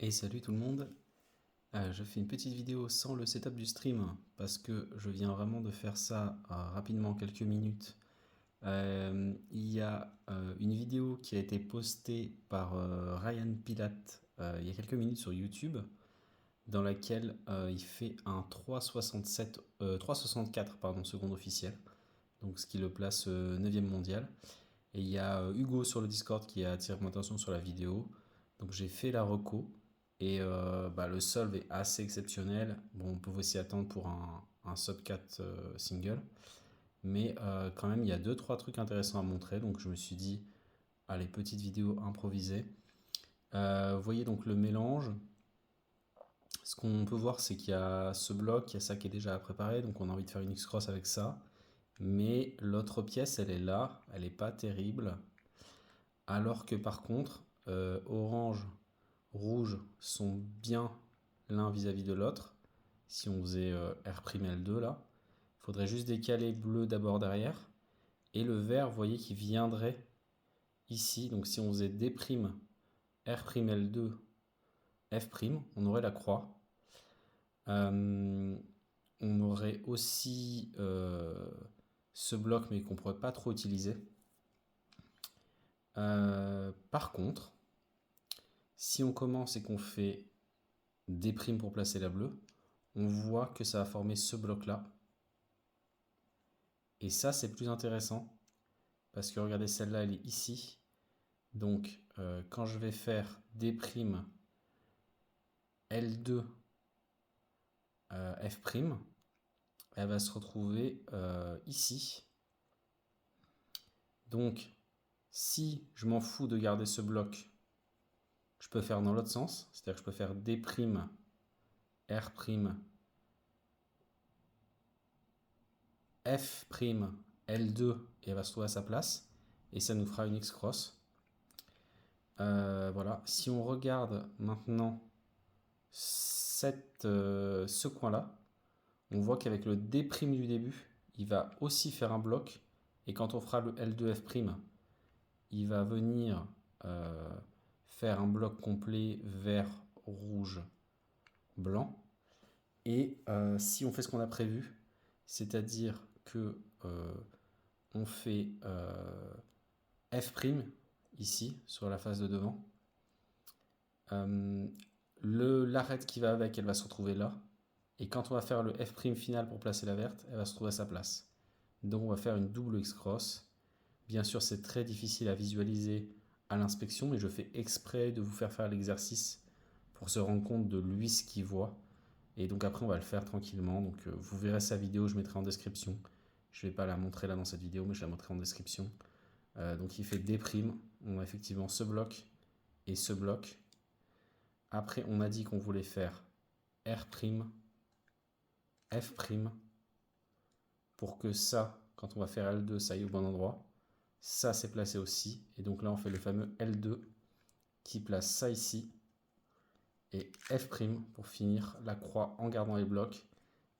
Et salut tout le monde. Je fais une petite vidéo sans le setup du stream parce que je viens vraiment de faire ça rapidement en quelques minutes. Il y a une vidéo qui a été postée par Ryan Pilate il y a quelques minutes sur YouTube dans laquelle il fait un 3,67, 3,64 pardon, secondes officielles, donc ce qui le place 9e mondial. Et il y a Hugo sur le Discord qui a attiré mon attention sur la vidéo. Donc j'ai fait la reco. Et le solve est assez exceptionnel. Bon, on peut aussi attendre pour un sub 4 single. Mais quand même, il y a deux trois trucs intéressants à montrer. Donc je me suis dit, allez, petite vidéo improvisée. Vous voyez donc le mélange. Ce qu'on peut voir, c'est qu'il y a ce bloc, il y a ça qui est déjà préparé. Donc on a envie de faire une X-Cross avec ça. Mais l'autre pièce, elle est là. Elle n'est pas terrible. Alors que par contre, orange, rouge sont bien l'un vis-à-vis de l'autre. Si on faisait R'L2 là, il faudrait juste décaler bleu d'abord derrière. Et le vert, vous voyez, qui viendrait ici. Donc si on faisait D' R'L2 F', on aurait la croix. On aurait aussi ce bloc, mais qu'on ne pourrait pas trop utiliser. Par contre, si on commence et qu'on fait D' pour placer la bleue, on voit que ça va former ce bloc-là. Et ça, c'est plus intéressant, parce que regardez, celle-là, elle est ici. Donc, quand je vais faire D' L2 F', elle va se retrouver ici. Donc, si je m'en fous de garder ce bloc, je peux faire dans l'autre sens, c'est-à-dire que je peux faire D' R', F', L2, et elle va se trouver à sa place. Et ça nous fera une X-cross. Voilà. Si on regarde maintenant ce coin-là, on voit qu'avec le D' du début, il va aussi faire un bloc. Et quand on fera le L2F', il va venir faire un bloc complet vert, rouge, blanc. Et si on fait ce qu'on a prévu, c'est-à-dire que on fait F' ici, sur la face de devant, l'arête qui va avec, elle va se retrouver là. Et quand on va faire le F' final pour placer la verte, elle va se trouver à sa place. Donc on va faire une double X-cross. Bien sûr, c'est très difficile à visualiser à l'inspection, mais je fais exprès de vous faire faire l'exercice pour se rendre compte de lui ce qu'il voit. Et donc après, on va le faire tranquillement. Donc vous verrez sa vidéo, je mettrai en description. Je ne vais pas la montrer là dans cette vidéo, mais je la montrerai en description. Donc il fait D'. On a effectivement ce bloc et ce bloc. Après, on a dit qu'on voulait faire R', F', pour que ça, quand on va faire L2, ça aille au bon endroit. Ça, c'est placé aussi. Et donc là, on fait le fameux L2 qui place ça ici. Et F' pour finir la croix en gardant les blocs.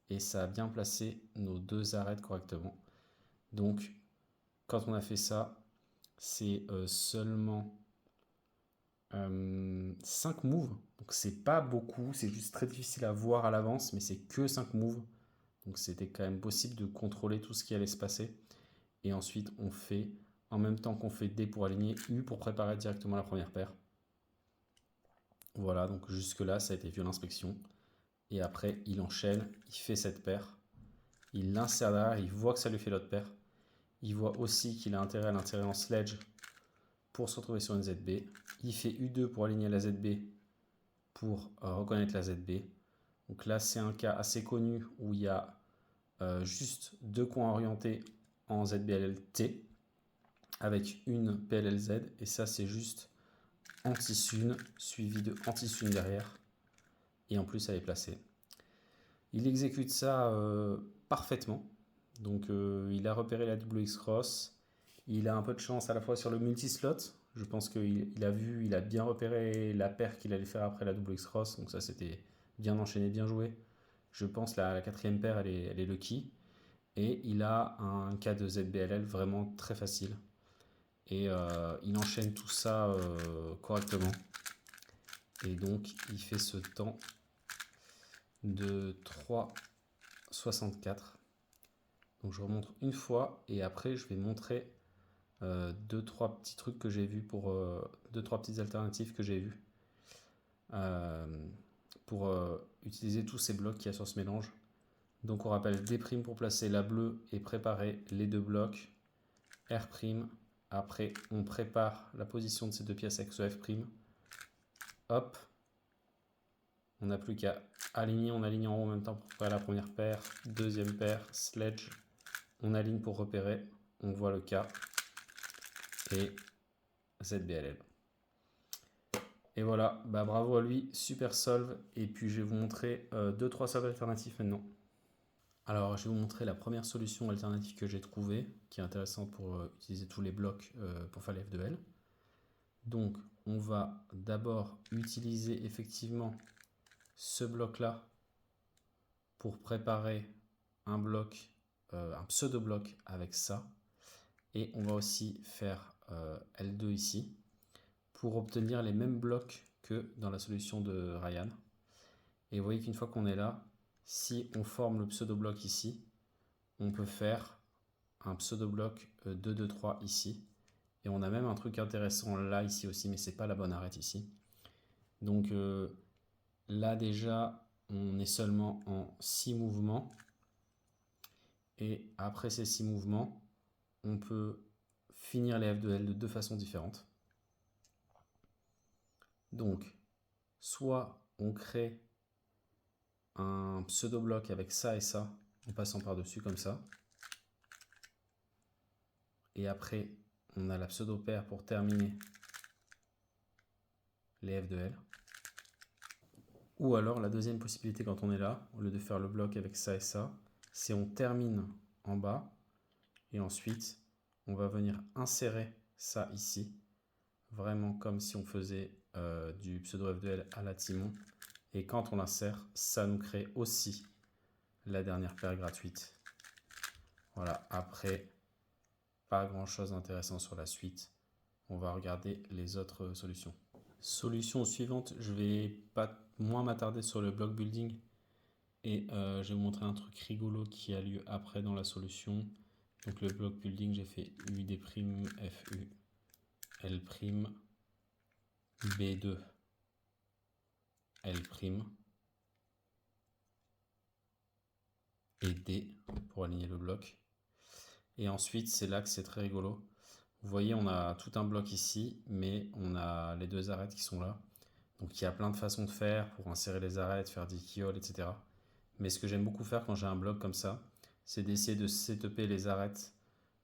Et ça a bien placé nos deux arêtes correctement. Donc, quand on a fait ça, c'est seulement 5 moves. Donc, c'est pas beaucoup. C'est juste très difficile à voir à l'avance, mais c'est que 5 moves. Donc, c'était quand même possible de contrôler tout ce qui allait se passer. Et ensuite, on fait, en même temps qu'on fait D pour aligner, U pour préparer directement la première paire. Voilà, donc jusque-là, ça a été vu à l'inspection. Et après, il enchaîne, il fait cette paire. Il l'insère derrière, il voit que ça lui fait l'autre paire. Il voit aussi qu'il a intérêt à l'intégrer en sledge pour se retrouver sur une ZB. Il fait U2 pour aligner la ZB pour reconnaître la ZB. Donc là, c'est un cas assez connu où il y a juste deux coins orientés en ZBLLT avec une PLLZ. Et ça, c'est juste anti-sun suivi de anti-sun derrière. Et en plus, elle est placée. Il exécute ça parfaitement. Donc il a repéré la double X-Cross. Il a un peu de chance à la fois sur le multi-slot. Je pense qu'il a vu, il a bien repéré la paire qu'il allait faire après la double X-Cross. Donc ça, c'était bien enchaîné, bien joué. Je pense la quatrième paire, elle est lucky. Et il a un cas de ZBLL vraiment très facile. Et il enchaîne tout ça correctement. Et donc, il fait ce temps de 3,64. Donc, je remonte une fois et après, je vais montrer 2-3 petits trucs que j'ai vus pour 2-3 petites alternatives que j'ai vues pour utiliser tous ces blocs qu'il y a sur ce mélange. Donc, on rappelle D' pour placer la bleue et préparer les deux blocs. R'. Après, on prépare la position de ces deux pièces avec ce F'. Hop. On n'a plus qu'à aligner. On aligne en haut en même temps pour préparer la première paire. Deuxième paire. Sledge. On aligne pour repérer. On voit le K. Et ZBLL. Et voilà. Bah, bravo à lui. Super solve. Et puis, je vais vous montrer 2-3 solves alternatifs maintenant. Alors, je vais vous montrer la première solution alternative que j'ai trouvée, qui est intéressante pour utiliser tous les blocs pour faire les F2L. Donc, on va d'abord utiliser effectivement ce bloc-là pour préparer un bloc, un pseudo-bloc avec ça. Et on va aussi faire L2 ici pour obtenir les mêmes blocs que dans la solution de Ryan. Et vous voyez qu'une fois qu'on est là, si on forme le pseudo-bloc ici, on peut faire un pseudo-bloc 2-2-3 ici. Et on a même un truc intéressant là, ici aussi, mais c'est pas la bonne arête ici. Donc là déjà, on est seulement en 6 mouvements. Et après ces 6 mouvements, on peut finir les F2L de deux façons différentes. Donc, soit on crée un pseudo-bloc avec ça et ça, en passant par-dessus comme ça. Et après, on a la pseudo-paire pour terminer les F2L. Ou alors, la deuxième possibilité quand on est là, au lieu de faire le bloc avec ça et ça, c'est on termine en bas et ensuite, on va venir insérer ça ici, vraiment comme si on faisait du pseudo F2L à la Timon. Et quand on l'insère, ça nous crée aussi la dernière paire gratuite. Voilà, après, pas grand chose d'intéressant sur la suite. On va regarder les autres solutions. Solution suivante, je vais pas moins m'attarder sur le block building et je vais vous montrer un truc rigolo qui a lieu après dans la solution. Donc le block building, j'ai fait UD', FU, L', B2, L', et D pour aligner le bloc. Et ensuite, c'est là que c'est très rigolo. Vous voyez, on a tout un bloc ici, mais on a les deux arêtes qui sont là. Donc il y a plein de façons de faire pour insérer les arêtes, faire des keyholes, etc. Mais ce que j'aime beaucoup faire quand j'ai un bloc comme ça, c'est d'essayer de setuper les arêtes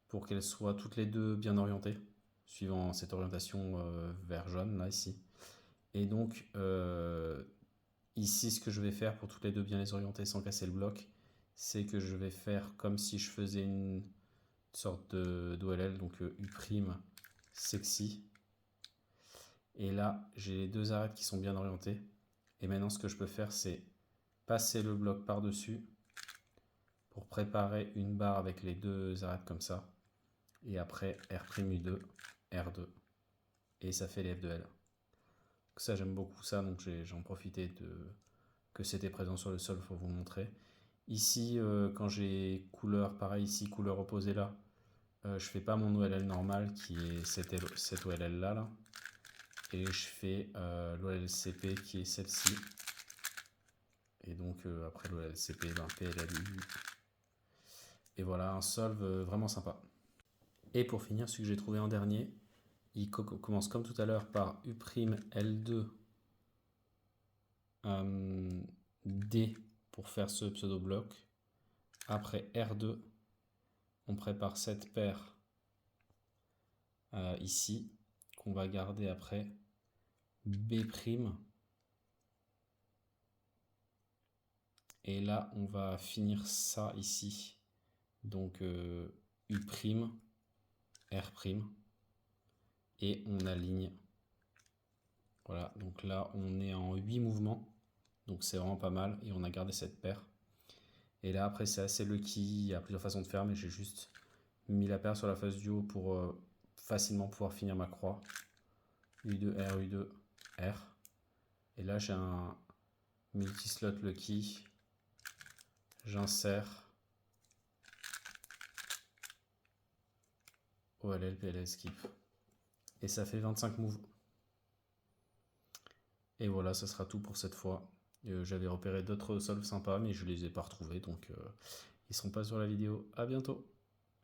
pour qu'elles soient toutes les deux bien orientées, suivant cette orientation vert jaune, là, ici. Et donc, ici, ce que je vais faire pour toutes les deux bien les orienter sans casser le bloc, c'est que je vais faire comme si je faisais une sorte d'OLL, donc U', sexy. Et là, j'ai les deux arêtes qui sont bien orientées. Et maintenant, ce que je peux faire, c'est passer le bloc par-dessus pour préparer une barre avec les deux arêtes comme ça. Et après, R', 2 R2. Et ça fait les F2L. Donc ça, j'aime beaucoup ça, donc j'en profitais que c'était présent sur le sol pour vous montrer. Ici, quand j'ai couleur, pareil ici, couleur opposée là, je fais pas mon OLL normal qui est cette OLL là. Et je fais l'OLCP qui est celle-ci. Et donc après l'OLCP, ben, PLLU. Et voilà, un solve vraiment sympa. Et pour finir, celui que j'ai trouvé en dernier, il commence comme tout à l'heure par U', L2, D pour faire ce pseudo-bloc. Après R2, on prépare cette paire ici, qu'on va garder après B'. Et là, on va finir ça ici. Donc U', R'. Et on aligne. Voilà, donc là, on est en 8 mouvements. Donc c'est vraiment pas mal. Et on a gardé cette paire. Et là, après, c'est assez lucky. Il y a plusieurs façons de faire, mais j'ai juste mis la paire sur la face du haut pour facilement pouvoir finir ma croix. U2, R, U2, R. Et là, j'ai un multislot lucky. J'insère. OLL, PLL, skip. Et ça fait 25 moves. Et voilà, ça sera tout pour cette fois. J'avais repéré d'autres solves sympas, mais je les ai pas retrouvés, donc ils seront pas sur la vidéo. À bientôt!